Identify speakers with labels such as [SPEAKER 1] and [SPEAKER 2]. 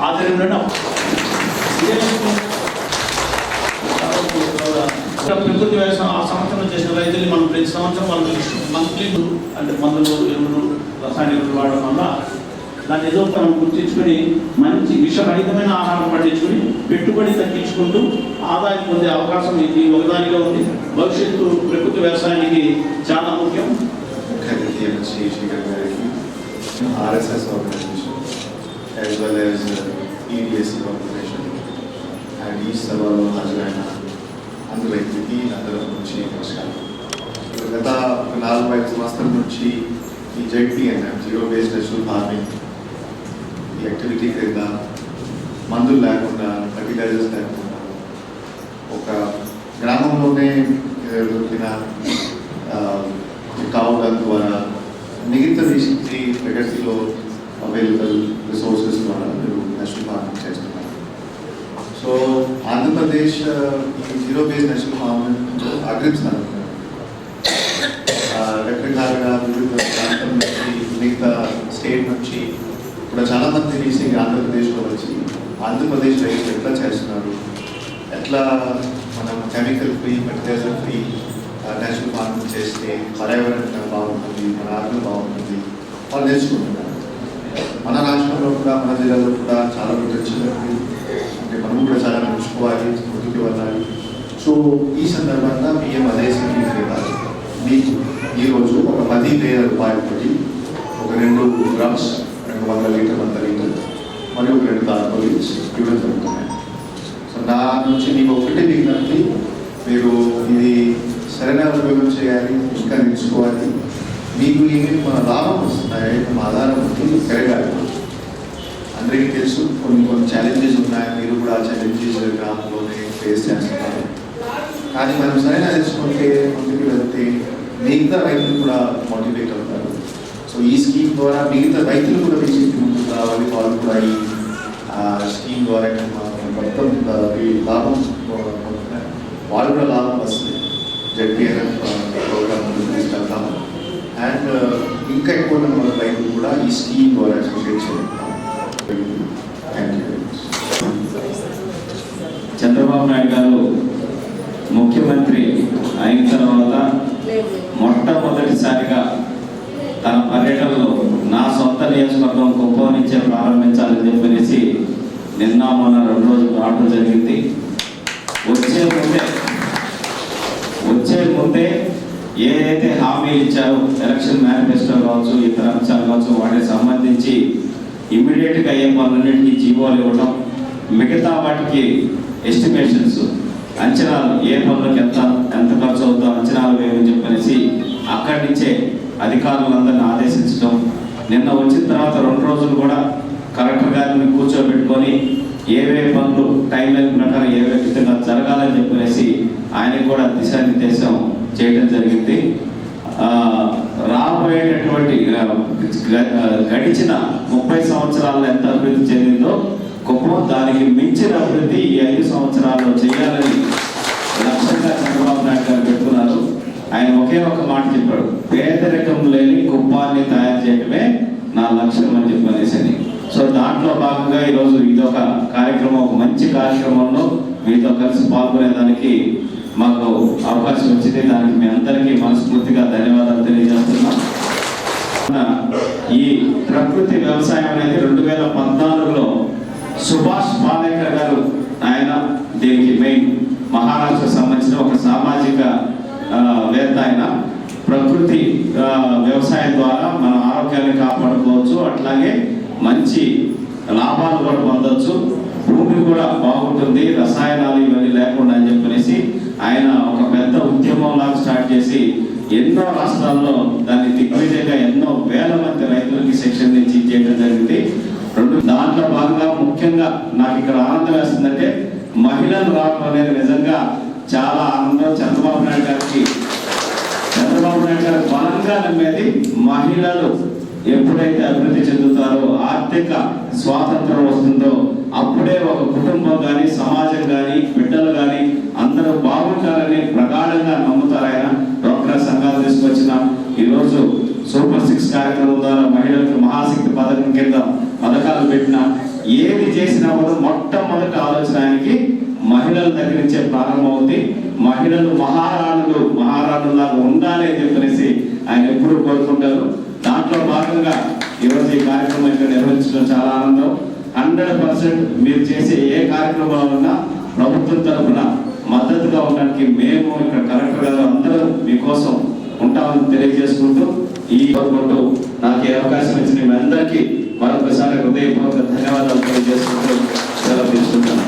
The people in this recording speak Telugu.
[SPEAKER 1] ఆధ్వర్యంలో ప్రకృతి వ్యవసాయం ఆ సంవత్సరం చేసిన రైతులు మనం ప్రతి సంవత్సరం వాళ్ళు మంత్లీ అంటే మందులు ఎరువులు రసాయన ఎరువులు వాడడం వల్ల దాన్ని ఏదో మనం గుర్తించుకొని మంచి విషరహితమైన ఆహారం పండించుకొని పెట్టుబడి తగ్గించుకుంటూ ఆదాయం పొందే అవకాశం ఇది ఒకదానిగా ఉంది. భవిష్యత్తు ప్రకృతి వ్యవసాయానికి చాలా ముఖ్యం.
[SPEAKER 2] RSS organization as well as EDSC corporation and ఈ సభలో హాజరైన అందరూ వ్యక్తికి అందరూ నుంచి నమస్కారం. గత 4-5 సంవత్సరాల నుంచి ఈ ZPNF zero based natural farming ఈ యాక్టివిటీ క్రింద మందులు లేకుండా ఫర్టిలైజర్స్ లేకుండా ఒక గ్రామంలోనే దొరికిన కావుల ద్వారా మిగతా దేశీ ప్రగతిలో అవైలబుల్ రిసోర్సెస్ ద్వారా మీరు నేషనల్ ఫార్మింగ్ చేస్తున్నారు. సో ఆంధ్రప్రదేశ్ ఈ జీరో బేస్డ్ నేషనల్ ఫార్మింగ్ అగ్రిస్తున్నారు. రకరకాలుగా వివిధ ప్రాంతం నుంచి మిగతా స్టేట్ నుంచి కూడా చాలామంది రీసెంట్గా ఆంధ్రప్రదేశ్లో వచ్చి ఆంధ్రప్రదేశ్ రైతులు ఎట్లా చేస్తున్నారు, ఎట్లా మనం chemical free fertiliser free natural farming చేస్తే పర్యావరణం బాగుంటుంది, మన ఆరోగ్యం బాగుంటుంది వాళ్ళు నేర్చుకుంటున్నారు. మన రాష్ట్రంలో కూడా మన జిల్లాలో కూడా చాలా ప్రొటెక్షన్ అంటే మనం కూడా చాలా నేర్చుకోవాలి, ముందుకు వెళ్ళాలి. సో ఈ సందర్భంగా మేము అదే స్కీమ్ లేదా మీకు ఈరోజు ఒక 10,000 రూపాయలతోటి ఒక 2 డ్రమ్స్ 200 లీటర్ 100 లీటర్ మరియు ఒక 2 తార్పాలిన్స్ ఇవ్వడం జరుగుతున్నాయి. సో నా నుంచి మీకు ఒకటి విజ్ఞప్తి, మీరు ఇది సరైన ఉపయోగం చేయాలి, ఇంకా నేర్చుకోవాలి. మీకు ఏమేమి మన లాభం వస్తున్నాయి మన ఆధారం పెరగాలి. అందరికీ తెలుసు కొన్ని ఛాలెంజెస్ ఉన్నాయి, మీరు కూడా ఆ ఛాలెంజెస్ గ్రామంలోనే ఫేస్ చేస్తున్నారు. కానీ మనం సరైన నేర్చుకుంటే ముందుకు వెళ్తే మిగతా రైతులు కూడా మోటివేట్ అవుతారు. సో ఈ స్కీమ్ ద్వారా మిగతా రైతులు కూడా బీజేపీ ముందుకు రావాలి, వాళ్ళు కూడా ఈ స్కీమ్ ద్వారా మొత్తం ఈ లాభం పొందుతున్నారు, వాళ్ళు కూడా లాభం వస్తుంది. ZPNF ప్రోగ్రామ్ ముందుకు తీసుకెళ్తాము అండ్ ఇంకా ఎక్కువ మన రైతులు కూడా ఈ స్కీమ్ ద్వారా అసోసియేట్ చేస్తాము.
[SPEAKER 3] చంద్రబాబు నాయుడు గారు ముఖ్యమంత్రి అయిన తర్వాత మొట్టమొదటిసారిగా తన పర్యటనలో నా సొంత నియోజకవర్గం కుప్పం నుంచే ప్రారంభించాలని చెప్పనేసి నిన్న మొన్న 2 రోజులు రావడం జరిగింది. వచ్చే ముందే ఏదైతే హామీలు ఇచ్చారో ఎలక్షన్ మేనిఫెస్టో కావచ్చు, ఇతర అంశాలు కావచ్చు, వాటికి సంబంధించి ఇమ్మీడియట్గా అయ్యే పనులన్నింటినీ జీవోలు ఇవ్వడం, మిగతా వాటికి ఎస్టిమేషన్స్ అంచనాలు ఏ పనులకు ఎంత ఖర్చు అవుతుందో అంచనాలు వేయమని చెప్పనేసి అక్కడి నుంచే అధికారులందరినీ ఆదేశించడం. నిన్న వచ్చిన తర్వాత 2 రోజులు కూడా కలెక్టర్ గారిని కూర్చోబెట్టుకొని ఏవే పనులు టైం లైన్ ప్రకారం ఏ విధంగా జరగాలని చెప్పనేసి ఆయనకు కూడా దిశానిర్దేశం చేయడం జరిగింది. రాబోయేటటువంటి గడిచిన 30 సంవత్సరాల్లో ఎంత అభివృద్ధి చెందిందో కుప్పం దానికి మించిన అభివృద్ధి ఈ 5 సంవత్సరాల్లో చేయాలని లక్ష్యంగా చంద్రబాబు నాయుడు గారు పెట్టుకున్నారు. ఆయన ఒకే ఒక మాట చెప్పాడు, పేదరికం లేని కుప్పాన్ని తయారు చేయడమే నా లక్ష్యం అని చెప్పనేసి. సో దాంట్లో భాగంగా ఈరోజు ఇదొక కార్యక్రమం, ఒక మంచి కార్యక్రమంలో మీతో కలిసి పాల్గొనేదానికి మాకు అవకాశం వచ్చింది. దానికి మీ అందరికీ మనస్ఫూర్తిగా ధన్యవాదాలు తెలియజేస్తున్నాం. ఈ ప్రకృతి వ్యవసాయం అనేది 2014లో సుభాష్ పాలేకర్ గారు ఆయన దీనికి మెయిన్ మహారాష్ట్రకు సంబంధించిన ఒక సామాజిక వేత్త. ఆయన ప్రకృతి వ్యవసాయం ద్వారా మన ఆరోగ్యాన్ని కాపాడుకోవచ్చు, అట్లాగే మంచి లాభాలు కూడా పొందవచ్చు, భూమి కూడా బాగుంటుంది, రసాయనాలు ఇవన్నీ లేకుండా అని చెప్పనేసి ఆయన ఒక పెద్ద ఉద్యమం లాగా స్టార్ట్ చేసి ఎన్నో రాష్ట్రాల్లో దాన్ని దిగ్విజయంగా ఎన్నో వేల మంది రైతులకి శిక్షణ ఇచ్చి చేయడం జరిగింది. దాంట్లో భాగంగా ముఖ్యంగా నాకు ఇక్కడ ఆనందం వేస్తుందంటే మహిళలు రావడం అనేది నిజంగా చాలా ఆనందం. చంద్రబాబు నాయుడు గారు బలంగా నమ్మేది మహిళలు ఎప్పుడైతే అభివృద్ధి చెందుతారో, ఆర్థిక స్వాతంత్రం వస్తుందో అప్పుడే ఒక కుటుంబం కానీ సమాజం కానీ బిడ్డలు కానీ అందరూ బాగుంటారని ప్రగాఢంగా నమ్ముతారు. ఆయన డ్వాక్రా సంఘాలు తీసుకొచ్చిన ఈరోజు సూపర్ 6 కార్యక్రమం ద్వారా మహిళలకు మహాశక్తి పథకం కింద పథకాలు పెట్టినా ఏది చేసినా కూడా మొట్టమొదటి ఆలోచన ఆయనకి మహిళల దగ్గర నుంచే ప్రారంభమవుతుంది. మహిళలు మహారాణులాగా ఉండాలి అని చెప్పనేసి ఆయన ఎప్పుడూ కోరుకుంటారు. దాంట్లో భాగంగా ఈరోజు ఈ కార్యక్రమం ఇక్కడ నిర్వహించడం చాలా ఆనందం. 100% మీరు చేసే ఏ కార్యక్రమాలు ఉన్నా ప్రభుత్వం తరఫున మద్దతుగా ఉండడానికి మేము ఇక్కడ కలెక్టర్ గారు అందరూ మీకోసం ఉంటామని తెలియజేసుకుంటూ ఈ కోరుకుంటూ నాకు ఈ అవకాశం ఇచ్చిన మీ అందరికీ మరొకసారి హృదయపూర్వక ధన్యవాదాలు తెలియజేసుకుంటూ సెలవు తీసుకుంటాను.